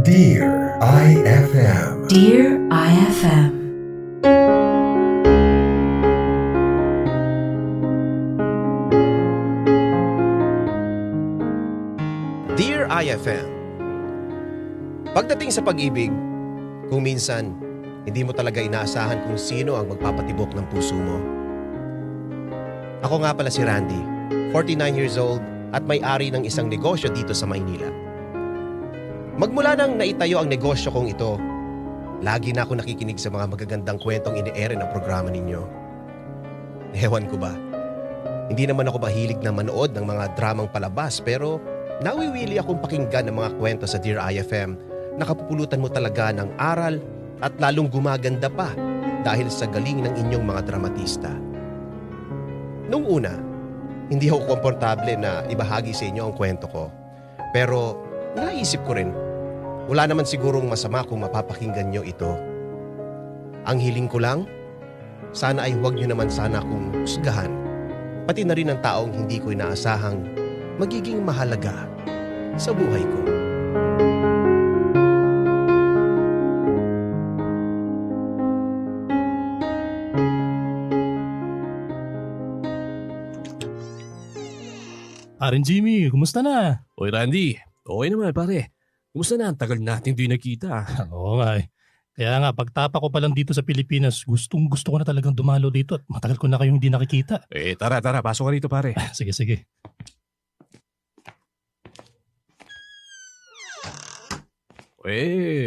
Dear IFM. Dear IFM. Dear IFM, pagdating sa pag-ibig, kung minsan, hindi mo talaga inaasahan kung sino ang magpapatibok ng puso mo. Ako nga pala si Randy, 49 years old at may-ari ng isang negosyo dito sa Maynila. Magmula nang naitayo ang negosyo kong ito, lagi na ako nakikinig sa mga magagandang kwentong ini-air ng programa ninyo. Ewan ko ba, hindi naman ako mahilig na manood ng mga dramang palabas pero nawiwili akong pakinggan ng mga kwento sa Dear IFM na kapupulutan mo talaga ng aral at lalong gumaganda pa dahil sa galing ng inyong mga dramatista. Nung una, hindi ako komportable na ibahagi sa inyo ang kwento ko. Pero naisip ko rin, wala naman sigurong masama kung mapapakinggan nyo ito. Ang hiling ko lang, sana ay huwag nyo naman sana akong husgahan, pati na rin ang taong hindi ko inaasahang magiging mahalaga sa buhay ko. Parin Jimmy, kumusta na? Oy Randy, okay naman pare. Kumusta na? Ang tagal nating di nagkita. Oo nga eh. Kaya nga, pagtapa ko pa lang dito sa Pilipinas, gustong gusto ko na talagang dumalo dito at matagal ko na kayong hindi nakikita. Tara, pasok ka rito pare. Sige, sige.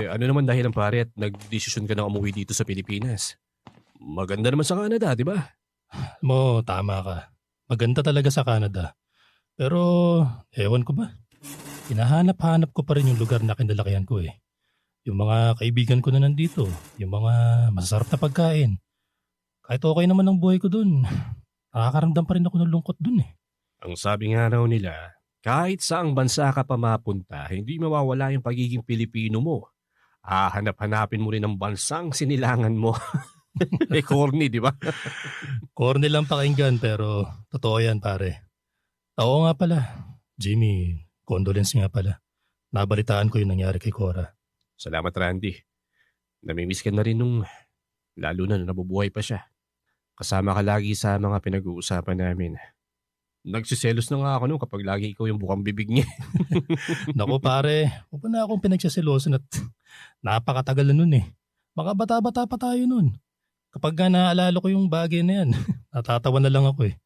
Ano naman dahilan pare at nagdesisyon ka na umuwi dito sa Pilipinas? Maganda naman sa Canada, di ba? Mo, tama ka. Maganda talaga sa Canada. Pero, ewan ko ba? Hinahanap-hanap ko pa rin yung lugar na kinalakihan ko eh. Yung mga kaibigan ko na nandito, yung mga masasarap na pagkain. Kahit okay naman ang buhay ko dun, nakakaramdam pa rin ako ng lungkot dun eh. Ang sabi nga raw nila, kahit saang bansa ka pa mapunta, hindi mawawala yung pagiging Pilipino mo. Hahanap-hanapin mo rin ang bansang sinilangan mo. Corny, di ba? Corny lang pakinggan pero totoo yan pare. Oo nga pala, Jimmy, condolence nga pala. Nabalitaan ko yung nangyari kay Cora. Salamat Randy. Namimiss ka na rin lalo na nung nabubuhay pa siya. Kasama ka lagi sa mga pinag-uusapan namin. Nagsiselos na nga ako nung kapag lagi ikaw yung bukang bibig niya. Naku pare, huwag pa na akong pinagsaselosan at napakatagal na nun eh. Mga bata-bata pa tayo nun. Kapag nga naaalala ko yung bagay na yan, natatawa na lang ako eh.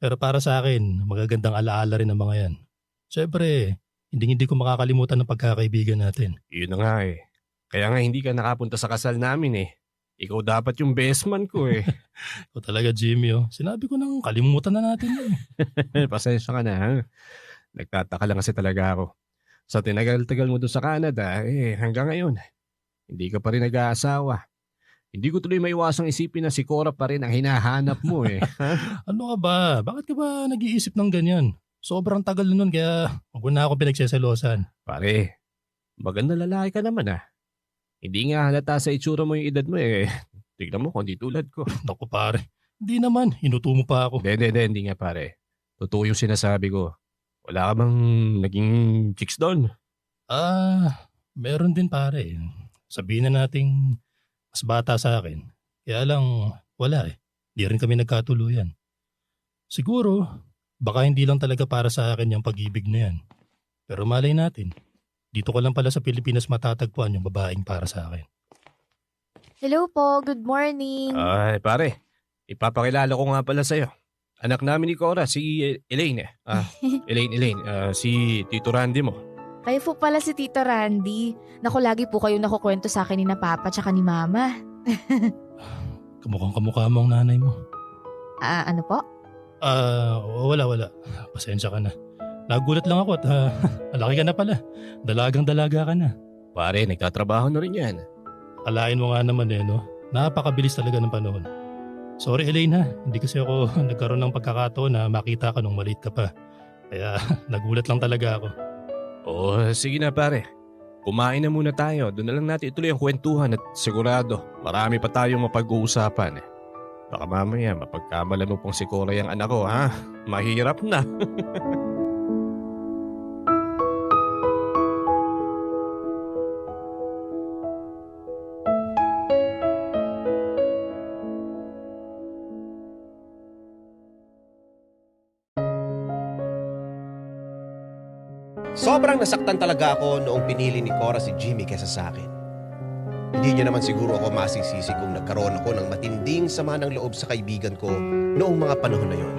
Pero para sa akin, magagandang alaala rin ang mga yan. Siyempre, hindi ko makakalimutan ng pagkakaibigan natin. Yun na nga eh. Kaya nga hindi ka nakapunta sa kasal namin eh. Ikaw dapat yung best man ko eh. O talaga Jimmy oh, sinabi ko nang kalimutan na natin yun. Pasensya ka na ha. Nagtataka lang kasi talaga ako. Sa tinagal-tagal mo doon sa Canada, hanggang ngayon, hindi ka pa rin nag-aasawa. Hindi ko tuloy maiwasang isipin na si Cora pa rin ang hinahanap mo eh. Ano ka ba? Bakit ka ba nag-iisip ng ganyan? Sobrang tagal na nun kaya huwag na ako pinagseselosan. Pare, maganda lalaki ka naman ah. Hindi nga halata sa itsura mo yung edad mo eh. Tignan mo kung di tulad ko. Naku pare, hindi naman. Inuto mo pa ako. Hindi nga pare. Totoo yung sinasabi ko. Wala ka bang naging chicks doon? Meron din pare. Sabihin na nating mas bata sa akin. Kaya lang wala eh. Di rin kami nagkatuluyan. Siguro, baka hindi lang talaga para sa akin yung pag-ibig na yan. Pero malay natin, dito ko lang pala sa Pilipinas matatagpuan yung babaeng para sa akin. Hello po, good morning. Ay pare, ipapakilala ko nga pala sa'yo. Anak namin ni Cora, si Elaine. Elaine, si Tito Randy mo. Kayo po pala si Tito Randy. Naku, lagi po kayo nakukwento sa akin ni na Papa tsaka ni Mama. Kamukhang-kamukha mo ang nanay mo. Ano po? Wala. Pasensya ka na. Nagulat lang ako at malaki ka na pala. Dalagang-dalaga ka na. Pare, nagtatrabaho na rin yan. Alain mo nga naman eh, no? Napakabilis talaga ng panahon. Sorry Elaine ha, hindi kasi ako nagkaroon ng pagkakataon na makita ka nung maliit ka pa. Kaya nagulat lang talaga ako. Sige na pare. Kumain na muna tayo. Doon na lang natin ituloy ang kwentuhan at sigurado marami pa tayong mapag-uusapan. Baka mamaya mapagkamalan mo pong si Cora yung anak ko ha. Mahirap na. Sobrang nasaktan talaga ako noong pinili ni Cora si Jimmy kaysa sa akin. Hindi niya naman siguro ako masisisi kung nagkaroon ako ng matinding sama ng loob sa kaibigan ko noong mga panahon na yon.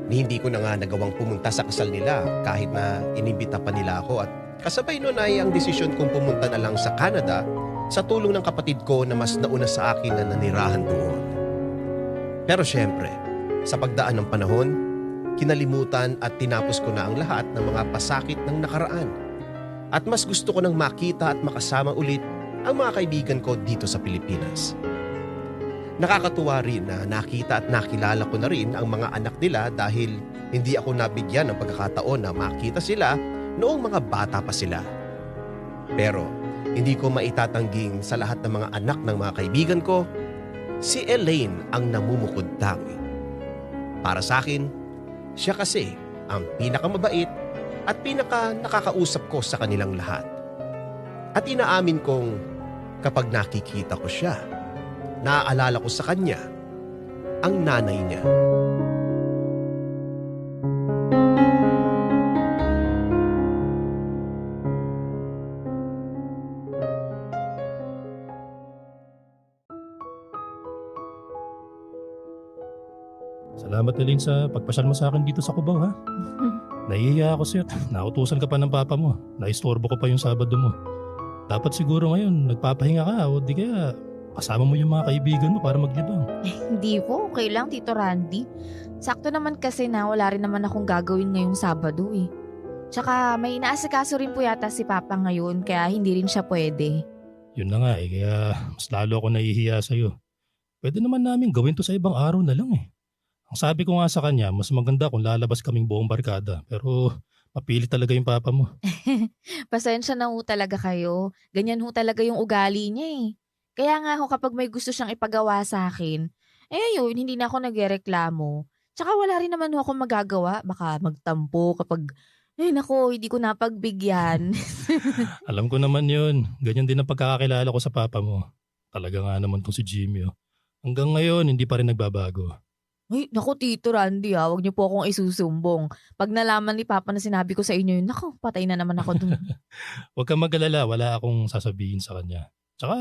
Ni hindi ko na nga nagawang pumunta sa kasal nila kahit na inimbita pa nila ako at kasabay nun ay ang desisyon kong pumunta na lang sa Canada sa tulong ng kapatid ko na mas nauna sa akin na nanirahan doon. Pero syempre, sa pagdaan ng panahon, kinalimutan at tinapos ko na ang lahat ng mga pasakit ng nakaraan. At mas gusto ko nang makita at makasama ulit ang mga kaibigan ko dito sa Pilipinas. Nakakatuwa rin na nakita at nakilala ko na rin ang mga anak nila dahil hindi ako nabigyan ng pagkakataon na makita sila noong mga bata pa sila. Pero hindi ko maitatangging sa lahat ng mga anak ng mga kaibigan ko, si Elaine ang namumukod tangi. Para sa akin, siya kasi ang pinakamabait at pinaka nakakausap ko sa kanilang lahat. At inaamin kong kapag nakikita ko siya, naaalala ko sa kanya ang nanay niya. Salamat Elaine sa pagpasyal mo sa akin dito sa Cubao ha. Nahihiya ako sa'yo at nautusan ka pa ng papa mo. Naistorbo ko pa yung Sabado mo. Dapat siguro ngayon nagpapahinga ka o di kaya kasama mo yung mga kaibigan mo para maglibang. Hindi po, okay lang Tito Randy. Sakto naman kasi na wala rin naman akong gagawin ngayong Sabado eh. Tsaka may inaasikaso rin po yata si Papa ngayon kaya hindi rin siya pwede. Yun na nga eh, kaya mas lalo ako nahihiya sa'yo. Pwede naman namin gawin to sa ibang araw na lang eh. Ang sabi ko nga sa kanya, mas maganda kung lalabas kaming buong barkada. Pero mapilit talaga yung papa mo. Pasensya na ho talaga kayo. Ganyan ho talaga yung ugali niya eh. Kaya nga ho kapag may gusto siyang ipagawa sa akin, ayun, hindi na ako nagrereklamo. Tsaka wala rin naman ho ako magagawa. Baka magtampo kapag, ay nako, hindi ko napagbigyan. Alam ko naman yun. Ganyan din ang pagkakakilala ko sa papa mo. Talaga nga naman tong si Jimmy. Oh. Hanggang ngayon, hindi pa rin nagbabago. Ay, naku Tito Randy huwag niyo po akong isusumbong. Pag nalaman ni Papa na sinabi ko sa inyo yun, naku, patay na naman ako dun. Huwag kang mag-alala, wala akong sasabihin sa kanya. Tsaka,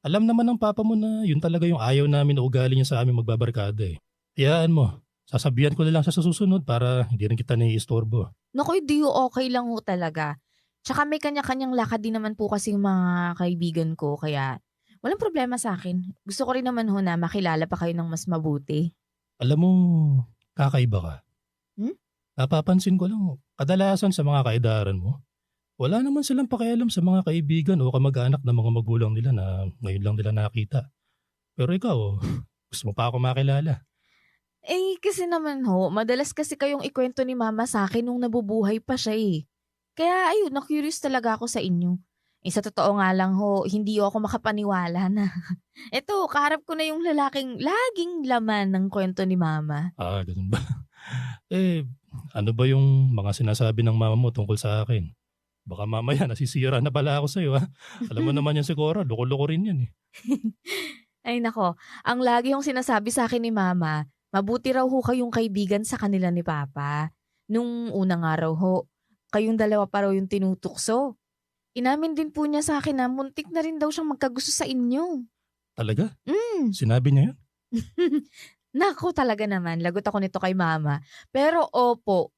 alam naman ng papa mo na yun talaga yung ayaw namin na ugali niya sa amin magbabarkada eh. Hayaan mo, sasabihan ko na lang siya sa susunod para hindi rin kita naiistorbo. Naku, di ho, okay lang ho talaga. Tsaka may kanya-kanyang lakad din naman po kasi yung mga kaibigan ko, kaya walang problema sa akin. Gusto ko rin naman ho na makilala pa kayo ng mas mabuti. Alam mo, kakaiba ka. Hmm? Napapansin ko lang, kadalasan sa mga kaedaran mo, wala naman silang pakialam sa mga kaibigan o kamag-anak ng mga magulang nila na ngayon lang nila nakita. Pero ikaw, gusto mo pa ako makilala. Eh, kasi naman ho, madalas kasi kayong ikwento ni Mama sa akin nung nabubuhay pa siya eh. Kaya ayun, na-curious talaga ako sa inyo. Eh, sa totoo nga lang ho, hindi ako makapaniwala na. Eto, kaharap ko na yung lalaking laging laman ng kwento ni Mama. Ah, ganun ba? Eh, ano ba yung mga sinasabi ng mama mo tungkol sa akin? Baka mamaya nasisira na pala ako sa'yo ha. Alam mo naman yan si Cora, loko-loko rin yan eh. Ay nako, ang lagi yung sinasabi sa akin ni Mama, mabuti raw ho kayong kaibigan sa kanila ni Papa. Nung unang araw ho, kayong dalawa pa raw yung tinutukso. Inamin din po niya sa akin na muntik na rin daw siyang magkagusto sa inyo. Talaga? Mm. Sinabi niya yun? Nako talaga naman, lagot ako nito kay Mama. Pero opo,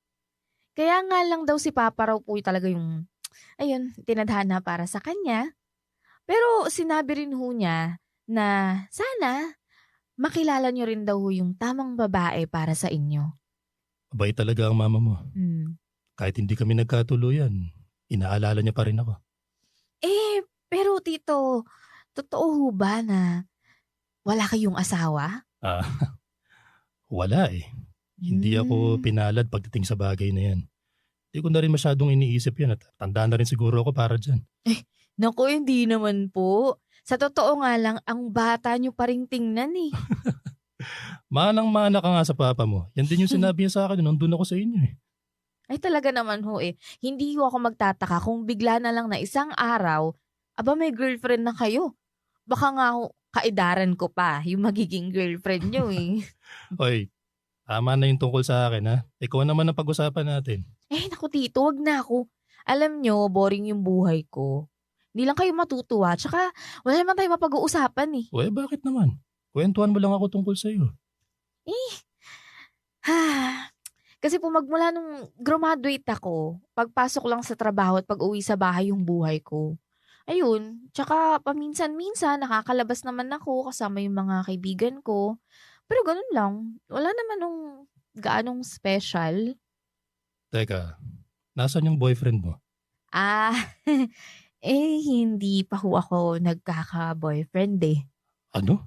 kaya nga lang daw si Papa raw po talaga yung, ayun, tinadhana para sa kanya. Pero sinabi rin ho niya na sana makilala niyo rin daw ho yung tamang babae para sa inyo. Abay talaga ang mama mo. Hmm. Kahit hindi kami nagkatuluyan, inaalala niya pa rin ako. Eh, pero tito, totoo ho ba na wala kayong asawa? Ah, wala eh. Hindi ako pinalad pagdating sa bagay na yan. Hindi ko na rin masyadong iniisip yan at tanda na rin siguro ako para dyan. Naku, hindi naman po. Sa totoo nga lang, ang bata niyo pa ring tingnan eh. Manang-mana ka nga sa papa mo. Yan din yung sinabi niya sa akin nung nandun ako sa inyo eh. Ay talaga naman ho eh. Hindi ho ako magtataka kung bigla na lang na isang araw, aba may girlfriend na kayo. Baka nga ho, kaedaran ko pa yung magiging girlfriend niyo eh. Oy, tama na yung tungkol sa akin ha. Ikaw naman ang pag-usapan natin. Naku tito, wag na ako. Alam nyo, boring yung buhay ko. Hindi lang kayo matutuwa. Tsaka, wala naman tayo mapag-uusapan eh. O bakit naman? Kwentuhan mo lang ako tungkol sa'yo. Eh, kasi po magmula nung graduate ako, pagpasok lang sa trabaho at pag-uwi sa bahay yung buhay ko. Ayun, tsaka paminsan-minsan nakakalabas naman ako kasama yung mga kaibigan ko. Pero ganun lang, wala naman nung gaanong special. Teka, nasan yung boyfriend mo? Ah, hindi pa ho ako nagkaka-boyfriend eh. Ano?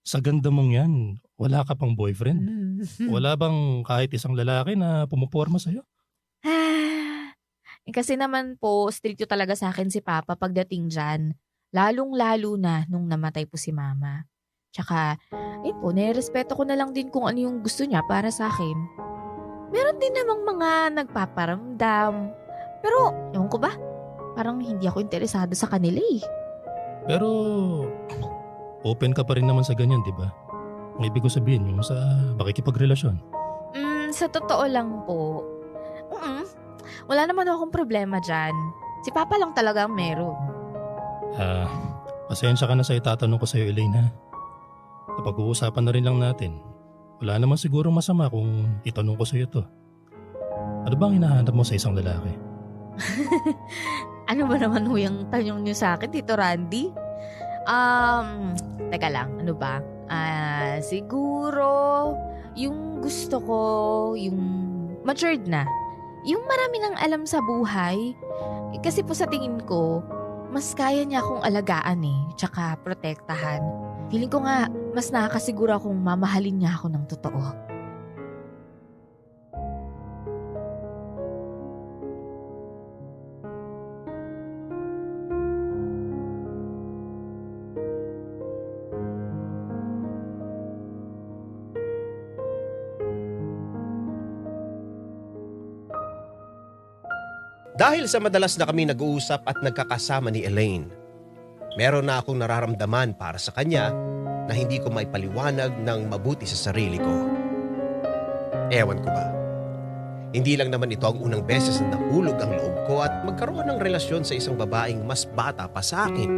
Sa ganda mong yan, wala ka pang boyfriend? Wala bang kahit isang lalaki na pumuporma sa'yo? Kasi naman po, stricto talaga sa akin si Papa pagdating dyan. Lalong-lalo na nung namatay po si Mama. Tsaka, po, nirespeto ko na lang din kung ano yung gusto niya para sa akin. Meron din namang mga nagpaparamdam. Pero, ewan ko ba? Parang hindi ako interesado sa kanila eh. Pero, open ka pa rin naman sa ganyan, di ba? Ang ibig ko sabihin yung sa makikipagrelasyon. Sa totoo lang po, wala naman akong problema dyan. Si Papa lang talaga ang meron. Pasensya ka na sa itatanong ko sa'yo, Elaine, ha? Napag-uusapan na rin lang natin. Wala naman siguro masama kung itanong ko sa'yo to. Ano bang hinahanap mo sa isang lalaki? Ano ba naman ho yung tanong niyo sa akin, Tito Randy? Teka lang, ano ba? Siguro, yung gusto ko, yung matured na. Yung marami nang alam sa buhay. Kasi po sa tingin ko, mas kaya niya akong alagaan tsaka protektahan. Feeling ko nga, mas nakakasiguro akong mamahalin niya ako ng totoo. Dahil sa madalas na kami nag-uusap at nagkakasama ni Elaine, meron na akong nararamdaman para sa kanya na hindi ko maipaliwanag ng mabuti sa sarili ko. Ewan ko ba, hindi lang naman ito ang unang beses na nahulog ang loob ko at magkaroon ng relasyon sa isang babaeng mas bata pa sa akin.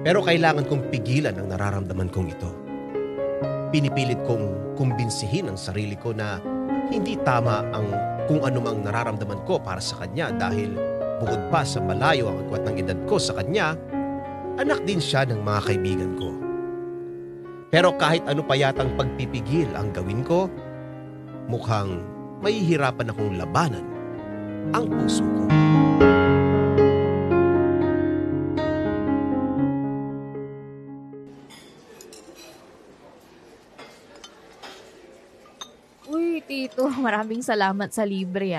Pero kailangan kong pigilan ang nararamdaman kong ito. Pinipilit kong kumbinsihin ang sarili ko na hindi tama ang kung anumang nararamdaman ko para sa kanya dahil bukod pa sa malayo ang agwat ng edad ko sa kanya, anak din siya ng mga kaibigan ko. Pero kahit ano pa yatang pagpipigil ang gawin ko, mukhang mahihirapan akong labanan ang puso ko. Uy, Tito, maraming salamat sa libre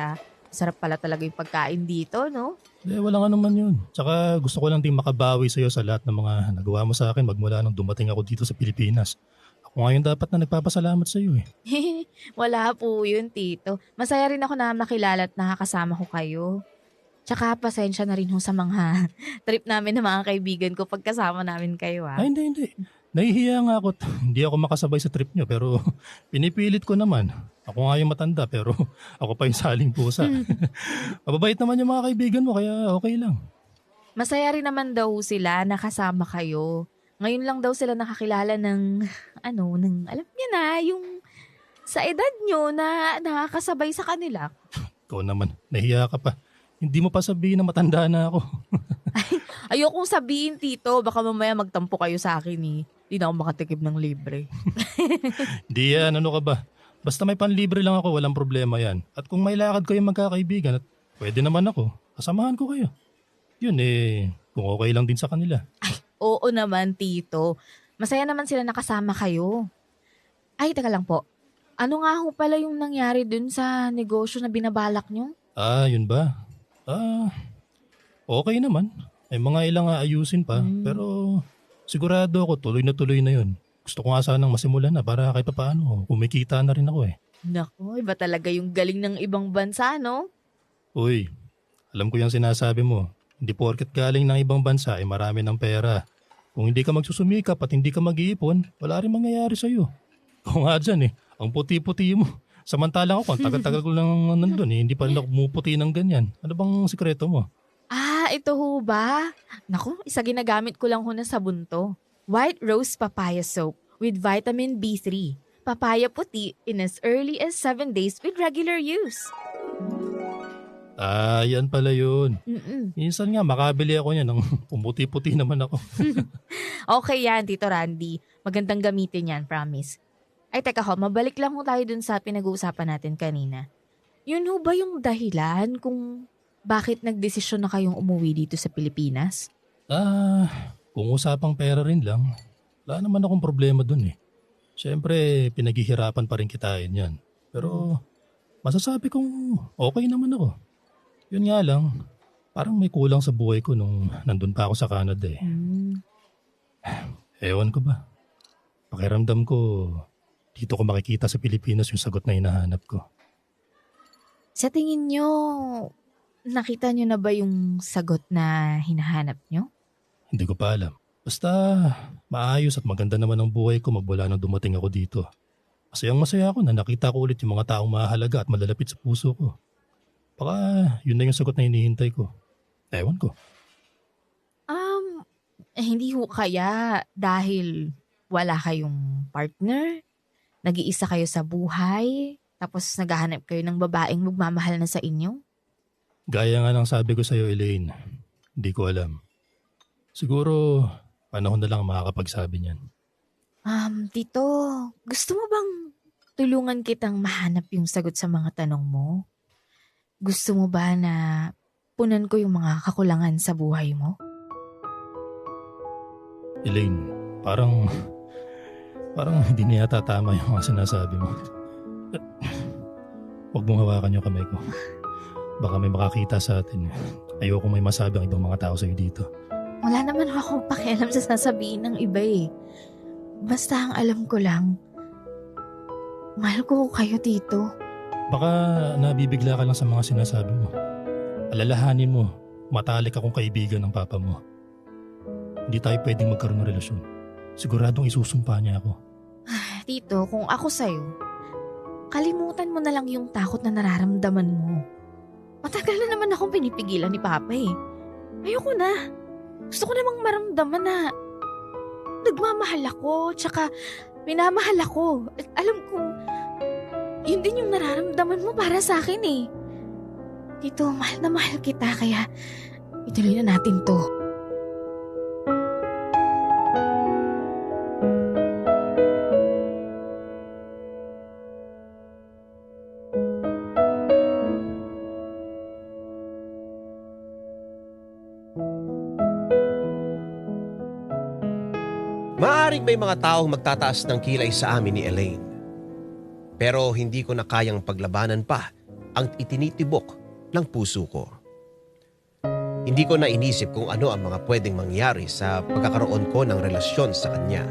Sarap pala talaga yung pagkain dito, no? Wala nga naman yun. Tsaka gusto ko lang din makabawi sa'yo sa lahat ng mga nagawa mo sa akin magmula nung dumating ako dito sa Pilipinas. Ako ngayon dapat na nagpapasalamat sa'yo eh. Wala po yun, Tito. Masaya rin ako na makilala at nakakasama ko kayo. Tsaka pasensya na rin ho sa mga trip namin ng mga kaibigan ko pagkasama namin kayo Ay, hindi. Nahihiya nga ako. Hindi ako makasabay sa trip nyo pero pinipilit ko naman. Ako nga yung matanda pero ako pa yung saling pusa. Mababait naman yung mga kaibigan mo kaya okay lang. Masaya rin naman daw sila nakasama kayo. Ngayon lang daw sila nakakilala ng alam niyo na, yung sa edad nyo na nakakasabay sa kanila. Ikaw naman, nahiya ka pa. Hindi mo pa sabihin na matanda na ako. Ayokong sabihin, Tito, baka mamaya magtampo kayo sa akin Hindi na ako makatikip ng libre. Di yan, ano ka ba? Basta may panlibre lang ako, walang problema yan. At kung may lakad kayo magkakaibigan at pwede naman ako, kasamahan ko kayo. Yun kung okay lang din sa kanila. Oo naman, Tito. Masaya naman sila nakasama kayo. Ay, teka lang po. Ano nga ho pala yung nangyari dun sa negosyo na binabalak nyo? Yun ba? Okay naman. May mga ilang ayusin pa. Pero sigurado ako tuloy na yun. Gusto ko nga sanang masimulan na para kahit paano kumikita na rin ako eh. Naku, iba talaga yung galing ng ibang bansa, no? Uy, alam ko yung sinasabi mo. Hindi porket galing ng ibang bansa ay marami ng pera. Kung hindi ka magsusumikap at hindi ka mag-iipon, wala rin mangyayari sa'yo. Kung nga dyan ang puti-puti mo. Samantalang ako, ang tagal-tagal ko lang nandun eh. Hindi pa rin ako pumuputi ng ganyan. Ano bang sikreto mo? Ito ho ba? Naku, isa ginagamit ko lang ho na sabon to. White Rose Papaya Soap with vitamin B3. Papaya puti in as early as 7 days with regular use. Yan pala yun. Mm-mm. Minsan nga, makabili ako niya ng pumuti-puti naman ako. Okay yan, Tito Randy. Magandang gamitin yan, promise. Ay, teka ho, mabalik lang ho tayo dun sa pinag-uusapan natin kanina. Yun ho ba yung dahilan kung bakit nagdesisyon na kayong umuwi dito sa Pilipinas? Kung usapang pera rin lang, wala naman akong problema dun eh. Siyempre, pinaghihirapan pa rin kitain yan. Pero, masasabi kong okay naman ako. Yun nga lang, parang may kulang sa buhay ko nung nandun pa ako sa Canada eh. Ewan ko ba? Pakiramdam ko, dito ko makikita sa Pilipinas yung sagot na hinahanap ko. Sa tingin nyo, nakita nyo na ba yung sagot na hinahanap nyo? Hindi ko pa alam. Basta maayos at maganda naman ang buhay ko magmula nang dumating ako dito. Masayang-masaya ako na nakita ko ulit yung mga taong mahalaga at malalapit sa puso ko. Baka yun na yung sagot na hinihintay ko. Ewan ko. Hindi ho kaya dahil wala kayong partner, nag-iisa kayo sa buhay, tapos naghahanap kayo ng babaeng magmamahal na sa inyo? Gaya nga ng sabi ko sa'yo, Elaine, hindi ko alam. Siguro, panahon na lang makakapagsabi niyan. Tito, gusto mo bang tulungan kitang mahanap yung sagot sa mga tanong mo? Gusto mo ba na punan ko yung mga kakulangan sa buhay mo? Elaine, parang hindi na yata tama yung mga sinasabi mo. Huwag mong hawakan yung kamay ko. Baka may makakita sa atin. Ayoko may masabi ang ibang mga tao sa'yo dito. Wala naman akong pakialam sa sasabihin ng iba eh. Basta ang alam ko lang, mahal ko kayo dito. Baka nabibigla ka lang sa mga sinasabi mo. Alalahanin mo, matalik akong kaibigan ng papa mo. Hindi tayo pwedeng magkaroon ng relasyon. Siguradong isusumpa niya ako. Tito, kung ako sa'yo, kalimutan mo na lang yung takot na nararamdaman mo. Matagal na naman akong pinipigilan ni Papa eh. Ayoko na. Gusto ko namang maramdaman na nagmamahal ako, tsaka minamahal ako. At alam ko, yun din yung nararamdaman mo para sa akin eh. Tito, mahal na mahal kita, kaya ituloy na natin to. Maaring may mga taong magtataas ng kilay sa amin ni Elaine. Pero hindi ko na kayang paglabanan pa ang itinitibok ng puso ko. Hindi ko na inisip kung ano ang mga pwedeng mangyari sa pagkakaroon ko ng relasyon sa kanya.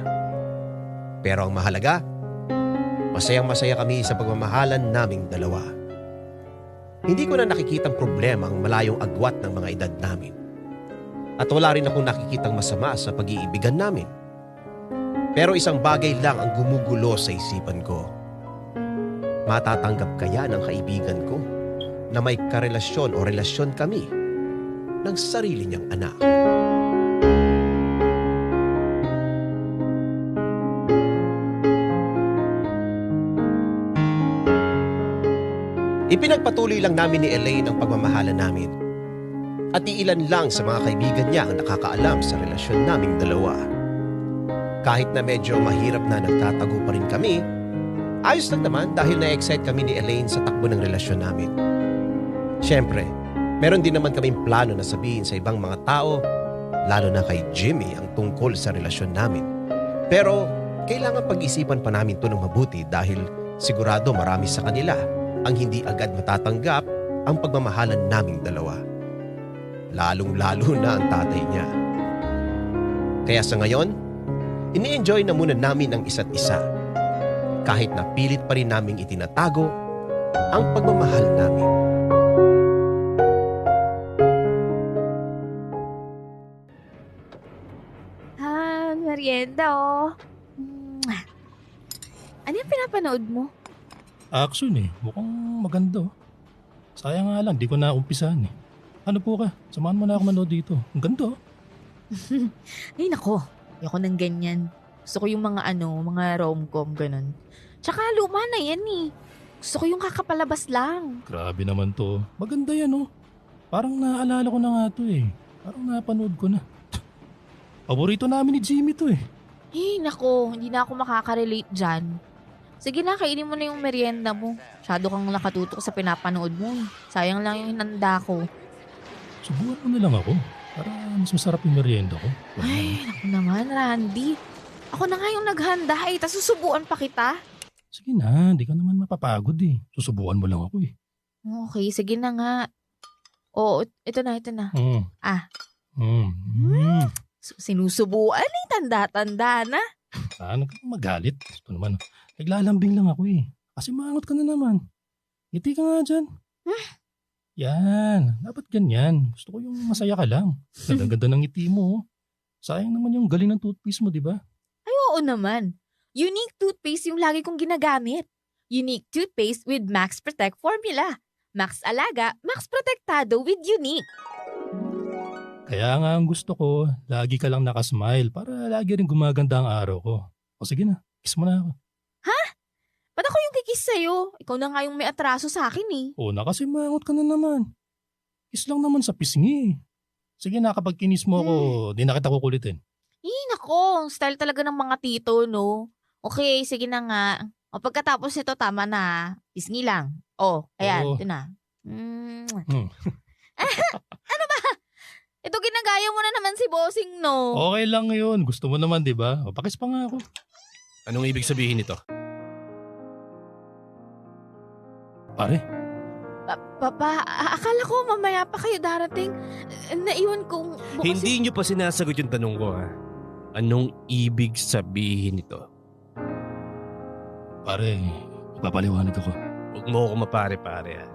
Pero ang mahalaga, masayang-masaya kami sa pagmamahalan naming dalawa. Hindi ko na nakikitang problema ang malayong agwat ng mga edad namin. At wala rin akong nakikitang masama sa pag-iibigan namin. Pero isang bagay lang ang gumugulo sa isipan ko. Matatanggap kaya ng kaibigan ko na may karelasyon o relasyon kami ng sarili niyang anak? Ipinagpatuloy lang namin ni Elaine ang pagmamahalan namin. At iilan lang sa mga kaibigan niya ang nakakaalam sa relasyon naming dalawa. Kahit na medyo mahirap na nagtatago pa rin kami, ayos lang naman dahil na-excite kami ni Elaine sa takbo ng relasyon namin. Siyempre, meron din naman kaming plano na sabihin sa ibang mga tao, lalo na kay Jimmy, ang tungkol sa relasyon namin. Pero, kailangan pag-isipan pa namin ito ng mabuti dahil sigurado marami sa kanila ang hindi agad matatanggap ang pagmamahalan naming dalawa. Lalong-lalo na ang tatay niya. Kaya sa ngayon, ini-enjoy na muna namin ang isa't isa. Kahit na pilit pa rin naming itinatago ang pagmamahal namin. Merienda oh. Ano yung pinapanood mo? Action eh. Mukhang maganda oh. Sayang nga lang, di ko na umpisahan eh. Ano po ka? Samahan mo na ako manood dito. Ang ganda oh. Ay nako, ayoko ng ganyan. Gusto ko yung mga rom-com, ganun. Tsaka luma na yan eh. Gusto ko yung kakapalabas lang. Grabe naman to. Maganda yan oh. Parang naaalala ko na nga to eh. Parang napanood ko na. Paborito namin ni Jimmy to eh. Eh nako, hindi na ako makaka-relate dyan. Sige na, kainin mo na yung merienda mo. Masyado kang nakatutok sa pinapanood mo. Sayang lang yung hinanda ko. Subuhan mo na lang ako. Para mas masarap yung merienda ko. Ay, naku naman, Randy. Ako na nga yung naghanda eh, tas susubuan pa kita. Sige na, di ka naman mapapagod eh. Susubukan mo lang ako eh. Okay, sige na nga. Oo, ito na. Mm. Ah. Sinusubuan eh, tanda-tanda na. Ano ka magalit? Ito naman. Naglalambing lang ako eh. Kasi mangot ka na naman. Ngiti ka nga dyan. Yan. Dapat ganyan. Gusto ko yung masaya ka lang. Ganda-ganda ng ngiti mo. Oh. Sayang naman yung galing ng toothpaste mo, di ba? Ay, oo naman. Unique toothpaste yung lagi kong ginagamit. Unique toothpaste with Max Protect formula. Max Alaga, Max Protectado with Unique. Kaya nga ang gusto ko, lagi ka lang nakasmile para lagi rin gumaganda ang araw ko. O sige na, kiss mo na ako. Ba't ako yung kikis sa'yo? Ikaw na nga yung may atraso sa akin eh. O na kasi mangot ka na naman. Kiss lang naman sa pisngi. Sige na, kapag kinis mo ako, di na kita kukulitin. Nako, style talaga ng mga tito, no? Okay, sige na nga. O pagkatapos ito, tama na. Pisngi lang. O, ayan, Oo. ito na. Ano ba? Ito ginagaya mo na naman si Bossing, no? Okay lang yun. Gusto mo naman, di ba? O pakis pa nga ako. Anong ibig sabihin nito? Pare, Papa, akala ko mamaya pa kayo darating. Naiwan kong bukas. Hindi nyo pa sinasagot yung tanong ko ha. Anong ibig sabihin nito? pare, papaliwanag ako. Huwag mo ako mapare-pare ha.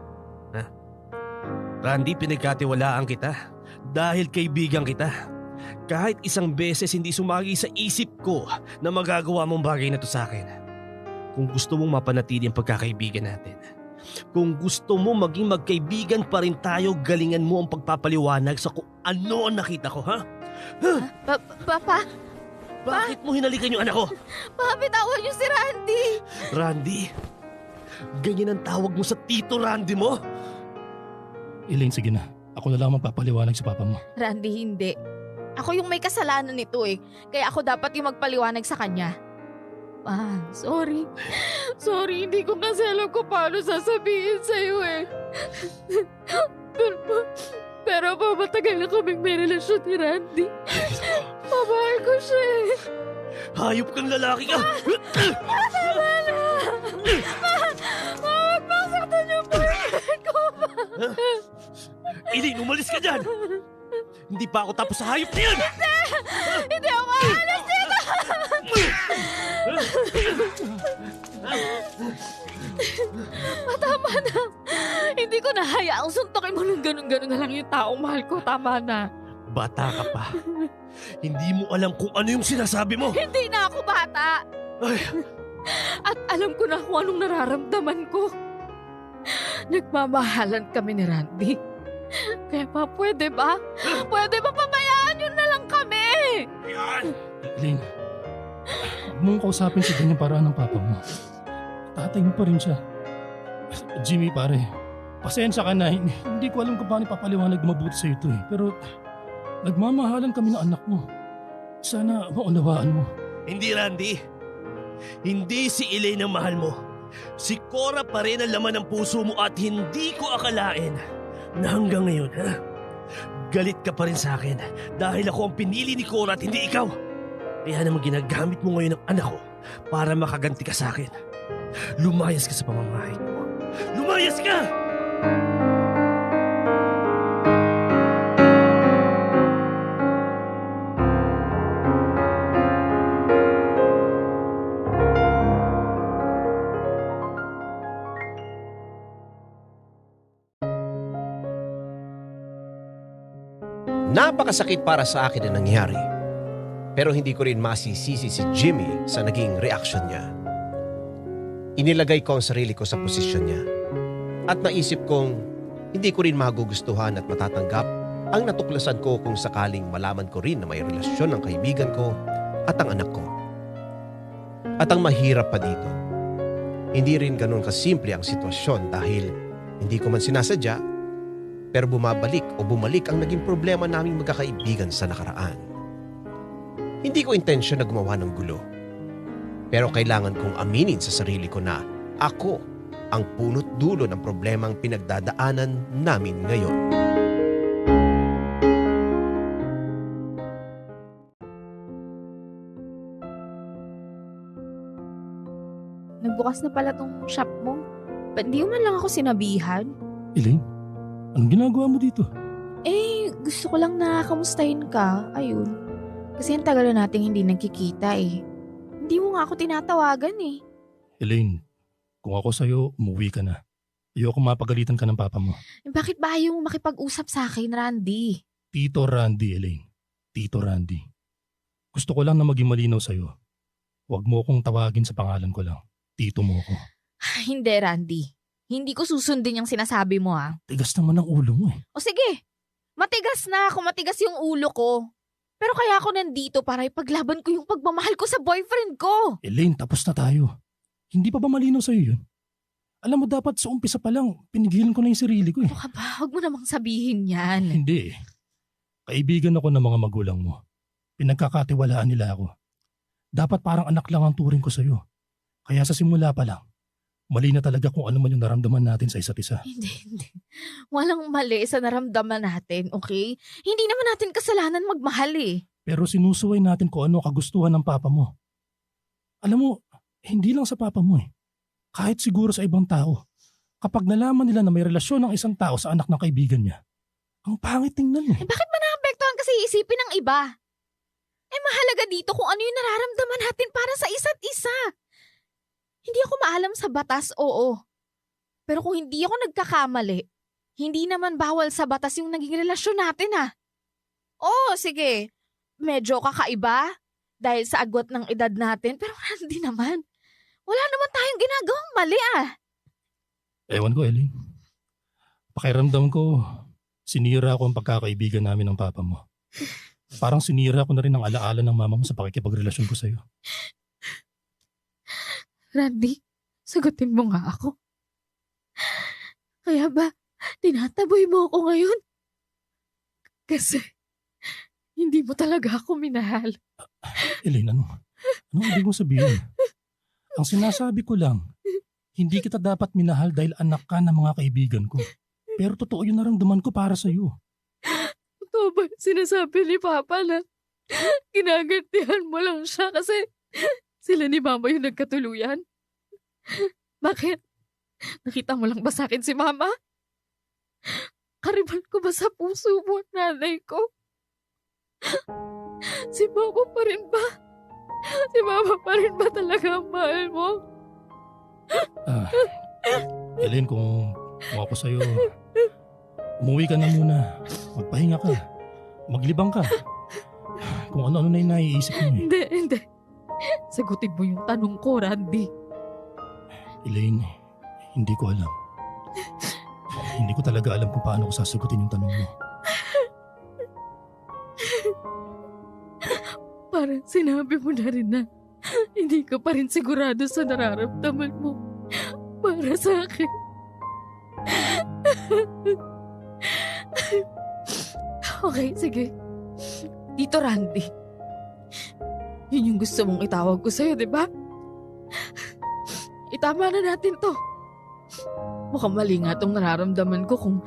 Randy, pinagkatiwalaan kita. Dahil kaibigan kita. Kahit isang beses hindi sumagi sa isip ko na magagawa mong bagay na to sa akin. Kung gusto mong mapanatili ang pagkakaibigan natin. Kung gusto mo maging magkaibigan pa rin tayo, galingan mo ang pagpapaliwanag sa kung ano ang nakita ko, ha? Papa, Bakit mo hinalikan yung anak ko? bitawan niyo si Randy. Randy? Ganyan ang tawag mo sa tito Randy mo? Elaine, sige na. Ako na lang magpapaliwanag sa papa mo. Randy, hindi. Ako yung may kasalanan nito eh. Kaya ako dapat yung magpaliwanag sa kanya. Sorry. Sorry, hindi ko kasi alam kung paano sasabihin sa'yo eh. Pero matagal na kaming may relasyon ni Randy. Mamahal ko siya eh. Hayop kang lalaki ka! Tama na! Huwag masaktan yung boyfriend ko. Elaine, umalis ka dyan! Hindi pa ako tapos sa hayop na yan! Hindi ako aalis dito! Tama na. Hindi ko na hayaang suntokin mo ng ganun-ganun na lang yung taong mahal ko. Tama na. Bata ka pa. Hindi mo alam kung ano yung sinasabi mo. Hindi na ako bata. Ay, At alam ko na kung anong nararamdaman ko. Nagmamahalan kami ni Randy. Kaya pa, pwede ba? Pwede ba pabayaan yun na lang kami? yan! Elaine, huwag mong kausapin sa ganyang paraan ng papa mo. Tatay mo pa rin siya. Jimmy, pare, pasensya ka na. Hindi ko alam kung paano papaliwanag mabuti sa ito eh. Pero nagmamahalan kami ng anak mo. Sana maunawaan mo. Hindi, Randy. Hindi si Elaine ang mahal mo. Si Cora pa rin ang laman ng puso mo at hindi ko akalain na hanggang ngayon, galit ka pa rin sa akin dahil ako ang pinili ni Cora at hindi ikaw. Kaya naman ginagamit mo ngayon ang anak ko para makaganti ka sa akin. Lumayas ka sa pamamahit mo. Lumayas ka! Napakasakit para sa akin ang nangyari. Pero hindi ko rin masisisi si Jimmy sa naging reaksyon niya. Inilagay ko ang sarili ko sa posisyon niya. At naisip kong hindi ko rin magugustuhan at matatanggap ang natuklasan ko kung sakaling malaman ko rin na may relasyon ng kaibigan ko at ang anak ko. At ang mahirap pa dito, hindi rin ganun kasimple ang sitwasyon dahil hindi ko man sinasadya, pero bumalik ang naging problema naming magkakaibigan sa nakaraan. Hindi ko intensyon na gumawa ng gulo, pero kailangan kong aminin sa sarili ko na ako ang punot dulo ng problemang pinagdadaanan namin ngayon. Nagbukas na pala tong shop mo. Ba't di mo man lang ako sinabihan? Elaine, anong ginagawa mo dito? Gusto ko lang na kamustahin ka. Ayun. Kasi ang tagal na nating hindi nagkikita eh. Hindi mo nga ako tinatawagan eh. Elaine, kung ako sa'yo, umuwi ka na. Ayoko mapagalitan ka ng papa mo. Bakit ba ayaw mo makipag-usap sa akin, Randy? Tito Randy, Elaine. Tito Randy. Gusto ko lang na maging malinaw sa'yo. Huwag mo akong tawagin sa pangalan ko lang. Tito mo ako. Hindi, Randy. Hindi ko susundin yung sinasabi mo ha. Tigas naman ang ulo mo eh. O sige, matigas na kung matigas yung ulo ko. Pero kaya ako nandito para ipaglaban ko yung pagmamahal ko sa boyfriend ko. Elaine, tapos na tayo. Hindi pa ba malinaw sa'yo yun? Alam mo dapat sa umpisa pa lang, pinigilan ko na yung sarili ko eh. Ano ka ba? Huwag mo namang sabihin yan. Hindi eh. Kaibigan ako ng mga magulang mo. Pinagkakatiwalaan nila ako. Dapat parang anak lang ang turing ko sa'yo. Kaya sa simula pa lang, mali na talaga kung ano man yung naramdaman natin sa isa't isa. Hindi. Walang mali sa naramdaman natin, okay? Hindi naman natin kasalanan magmahal eh. Pero sinusuway natin kung ano kagustuhan ng papa mo. Alam mo, hindi lang sa papa mo eh. Kahit siguro sa ibang tao. Kapag nalaman nila na may relasyon ng isang tao sa anak ng kaibigan niya, ang pangit tingnan eh. Bakit ba naapektuhan kasi isipin ng iba? Mahalaga dito kung ano yung nararamdaman natin para sa isa't isa. Hindi ako maalam sa batas, oo. Pero kung hindi ako nagkakamali, hindi naman bawal sa batas yung naging relasyon natin ah. Oo, sige. Medyo kakaiba dahil sa agwat ng edad natin, pero hindi naman. Wala naman tayong ginagawang mali ah. Ewan ko, Elaine. Pakiramdam ko, sinira ko ang pagkakaibigan namin ng papa mo. Parang sinira ko na rin ang alaala ng mama mo sa pakikipagrelasyon ko sa'yo. Randy, sagutin mo nga ako. Kaya ba, tinataboy mo ako ngayon? Kasi, hindi mo talaga ako minahal. Elaine, anong ibig mo sabihin? Ang sinasabi ko lang, hindi kita dapat minahal dahil anak ka ng mga kaibigan ko. Pero totoo yung naramdaman ko para sa'yo. Totoo ba sinasabi ni Papa na ginagantihan mo lang siya kasi sila ni Mama yung nagkatuluyan? Bakit? Nakita mo lang ba sa akin si Mama? Karibal ko ba sa puso mo, nanay ko? Si Mama pa rin ba? Si Mama pa rin ba talaga ang mahal mo? Elaine, kung ako sa'yo, umuwi ka na muna. Magpahinga ka. Maglibang ka. Kung ano-ano na yung naiisip mo eh. Hindi. Sagutin mo yung tanong ko, Randy. Elaine, hindi ko alam. Hindi ko talaga alam kung paano ko sasagutin yung tanong mo. Parang sinabi mo na rin na hindi ka pa rin sigurado sa nararamdaman mo para sa akin. Okay, sige. Dito, Randy. Yun yung gusto mong itawag ko sa'yo, di ba? Itama na natin to. Mukhang mali nga tong nararamdaman ko kung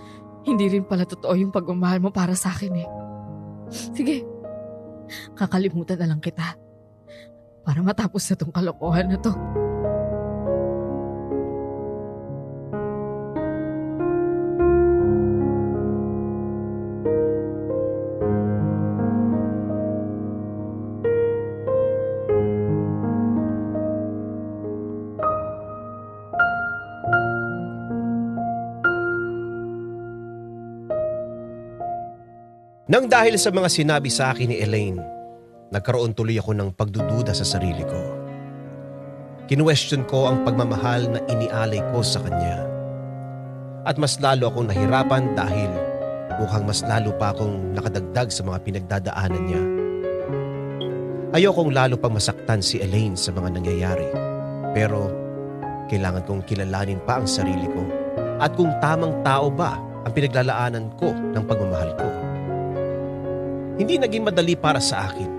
hindi rin pala totoo yung pagmamahal mo para sa akin eh. Sige, kakalimutan na lang kita para matapos na tong kalokohan na to. Nang dahil sa mga sinabi sa akin ni Elaine, nagkaroon tuloy ako ng pagdududa sa sarili ko. Kinuwestiyon ko ang pagmamahal na inialay ko sa kanya. At mas lalo akong nahirapan dahil mukhang mas lalo pa akong nakadagdag sa mga pinagdadaanan niya. Ayokong lalo pang masaktan si Elaine sa mga nangyayari. Pero kailangan kong kilalanin pa ang sarili ko at kung tamang tao ba ang pinaglalaanan ko ng pagmamahal ko. Hindi naging madali para sa akin,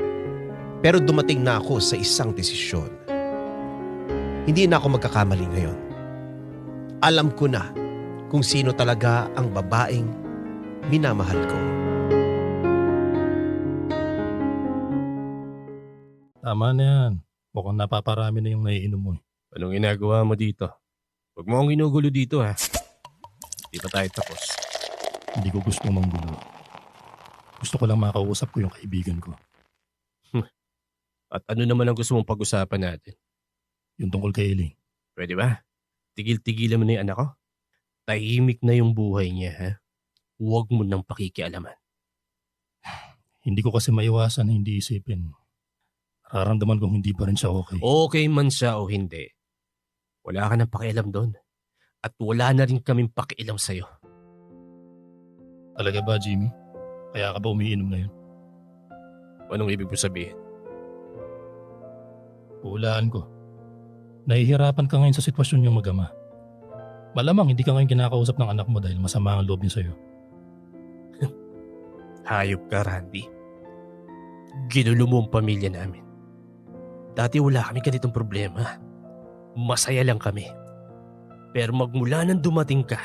pero dumating na ako sa isang desisyon. Hindi na ako magkakamali ngayon. Alam ko na kung sino talaga ang babaeng minamahal ko. Tama na yan. Mukhang napaparami na yung naiinom mo. Anong ginagawa mo dito? Huwag mo akong ginugulo dito ha. Di pa tayo tapos. Hindi ko gusto manggulo. Gusto ko lang makausap ko yung kaibigan ko. At ano naman ang gusto mong pag-usapan natin? Yung tungkol kay Elaine. Pwede ba? Tigil-tigilan mo na yung anak ko. Tahimik na yung buhay niya ha. Huwag mo nang pakikialaman. Hindi ko kasi maiwasan na hindi isipin. Nararamdaman kong hindi pa rin siya okay. Okay man siya o hindi. Wala ka nang pakialam doon. At wala na rin kaming pakialam sa'yo. Talaga ba, Jimmy? Kaya ka ba umiinom ngayon? Anong ibig mo sabihin? Hulaan ko. Nahihirapan ka ngayon sa sitwasyon niyong mag-ama. Malamang hindi ka ngayon kinakausap ng anak mo dahil masama ang loob niya sa'yo. Hayop ka, Randy. Ginulo mo ang pamilya namin. Dati wala kami ganitong problema. Masaya lang kami. Pero magmula nang dumating ka,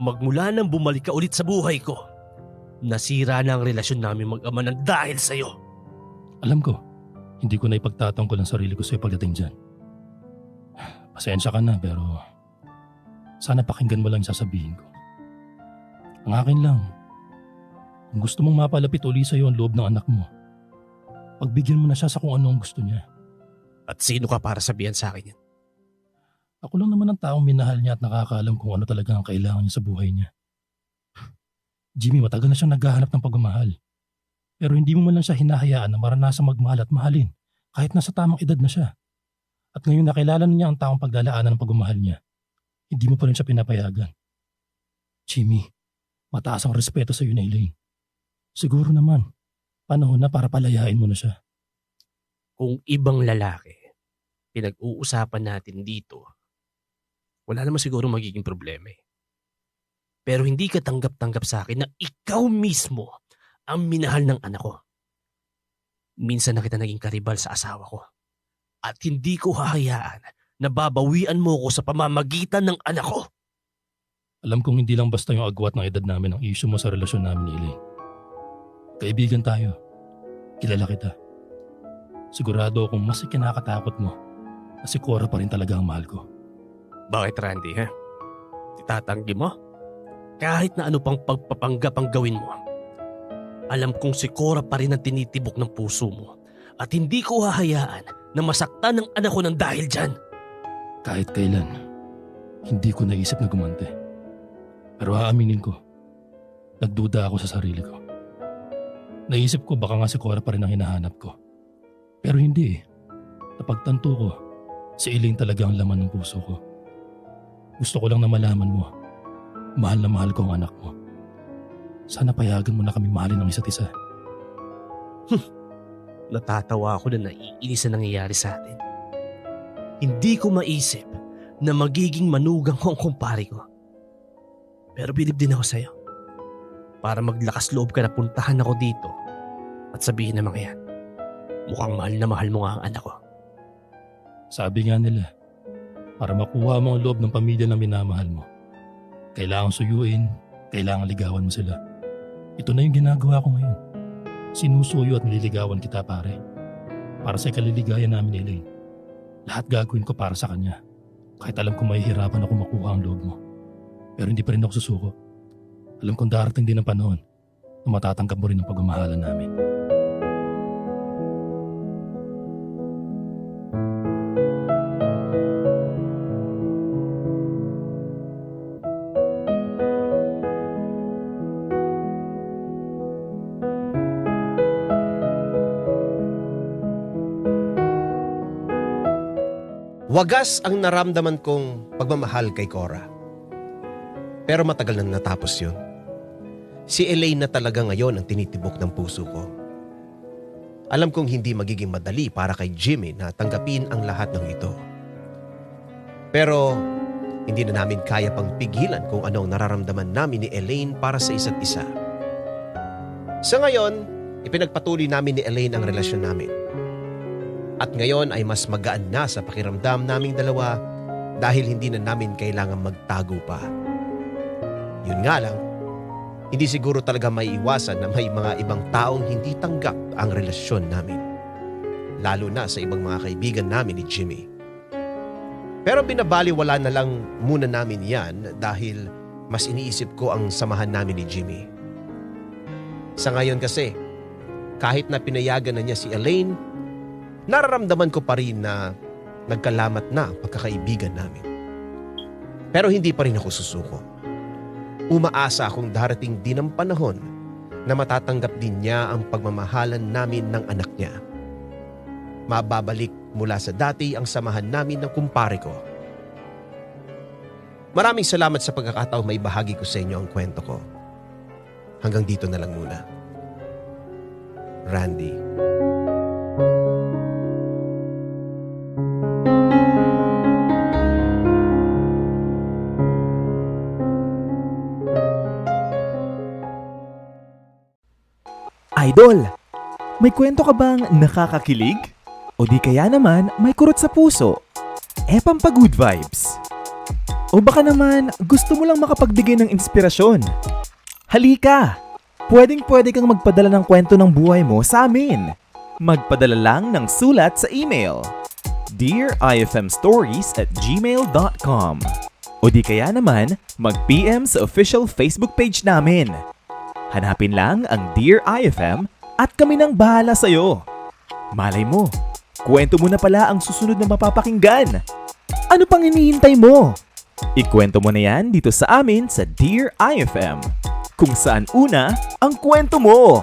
magmula nang bumalik ka ulit sa buhay ko, nasira na ang relasyon namin mag-ama ng dahil sa'yo. Alam ko, hindi ko na ipagtatanggol ang sarili ko sa'yo pagdating dyan. Pasensya ka na pero sana pakinggan mo lang yung sasabihin ko. Ang akin lang, kung gusto mong mapalapit uli sa'yo ang loob ng anak mo, pagbigyan mo na siya sa kung ano ang gusto niya. At sino ka para sabihan sa akin yan? Ako lang naman ang taong minahal niya at nakakaalam kung ano talaga ang kailangan niya sa buhay niya. Jimmy, matagal na siyang naghahanap ng pagmamahal. Pero hindi mo man lang siya hinahayaan na maranasang magmahal at mahalin kahit nasa tamang edad na siya. At ngayon nakilala na niya ang taong paglalaanan ng pagmamahal niya. Hindi mo pa rin siya pinapayagan. Jimmy, mataas ang respeto sa iyo na Elaine. Siguro naman, panahon na para palayain mo na siya. Kung ibang lalaki, pinag-uusapan natin dito, wala naman siguro magiging problema eh. Pero hindi ka tanggap-tanggap sa akin na ikaw mismo ang minahal ng anak ko. Minsan na kita naging karibal sa asawa ko. At hindi ko hahayaan na babawian mo ko sa pamamagitan ng anak ko. Alam kong hindi lang basta yung agwat ng edad namin ang issue mo sa relasyon namin ni Elaine. Kaibigan tayo. Kilala kita. Sigurado akong mas kinakatakot mo na si Cora pa rin talaga ang mahal ko. Bakit, Randy, ha? Itatanggi mo? Kahit na ano pang pagpapanggap ang gawin mo. Alam kong si Cora pa rin ang tinitibok ng puso mo. At hindi ko hahayaan na masaktan ng anak ko ng dahil dyan. Kahit kailan, hindi ko naisip na gumante. Pero aaminin ko, nagduda ako sa sarili ko. Naisip ko baka nga si Cora pa rin ang hinahanap ko. Pero hindi eh. Napagtanto ko, si Elaine talaga ang laman ng puso ko. Gusto ko lang na malaman mo, mahal na mahal ko ang anak mo. Sana payagan mo na kami mahalin ng isa't isa. Natatawa ako na naiinis na nangyayari sa atin. Hindi ko maisip na magiging manugang ko ang kumpare ko. Pero bilib din ako sa'yo. Para maglakas loob ka na puntahan ako dito at sabihin ng mga yan, mukhang mahal na mahal mo nga ang anak ko. Sabi nga nila, para makuha mo ang loob ng pamilya na minamahal mo, kailangan suyuin, kailangan ligawan mo sila. Ito na yung ginagawa ko ngayon. Sinusuyo at nililigawan kita pare. Para sa ikaliligayan namin ni Elaine. Lahat gagawin ko para sa kanya. Kahit alam kong mahihirapan ako makuha ang loob mo. Pero hindi pa rin ako susuko. Alam kong darating din ang panahon na matatanggap mo rin ang pagmamahalan namin. Wagas ang naramdaman kong pagmamahal kay Cora. Pero matagal na natapos yun. Si Elaine na talaga ngayon ang tinitibok ng puso ko. Alam kong hindi magiging madali para kay Jimmy na tanggapin ang lahat ng ito. Pero hindi na namin kaya pang pigilan kung ano ang nararamdaman namin ni Elaine para sa isa't isa. Sa ngayon, ipinagpatuloy namin ni Elaine ang relasyon namin. At ngayon ay mas magaan na sa pakiramdam naming dalawa dahil hindi na namin kailangan magtago pa. Yun nga lang, hindi siguro talaga may iwasan na may mga ibang taong hindi tanggap ang relasyon namin. Lalo na sa ibang mga kaibigan namin ni Jimmy. Pero binabaliwala na lang muna namin yan dahil mas iniisip ko ang samahan namin ni Jimmy. Sa ngayon kasi, kahit na pinayagan na niya si Elaine, nararamdaman ko pa rin na nagkalamat na ang pagkakaibigan namin. Pero hindi pa rin ako susuko. Umaasa akong darating din ang panahon na matatanggap din niya ang pagmamahalan namin ng anak niya. Mababalik mula sa dati ang samahan namin ng kumpare ko. Maraming salamat sa pagkakataong may bahagi ko sa inyo ang kwento ko. Hanggang dito na lang muna. Randy. Idol, may kwento ka bang nakakakilig? O di kaya naman may kurot sa puso? Pampagood vibes. O baka naman gusto mo lang makapagbigay ng inspirasyon? Halika! Pwedeng-pwede kang magpadala ng kwento ng buhay mo sa amin. Magpadala lang ng sulat sa email dearifmstories@gmail.com o di kaya naman mag-PM sa official Facebook page namin. Hanapin lang ang Dear IFM at kami nang bahala sa'yo. Malay mo, kwento mo na pala ang susunod na mapapakinggan. Ano pang hinihintay mo? Ikwento mo na yan dito sa amin sa Dear IFM, kung saan una ang kwento mo.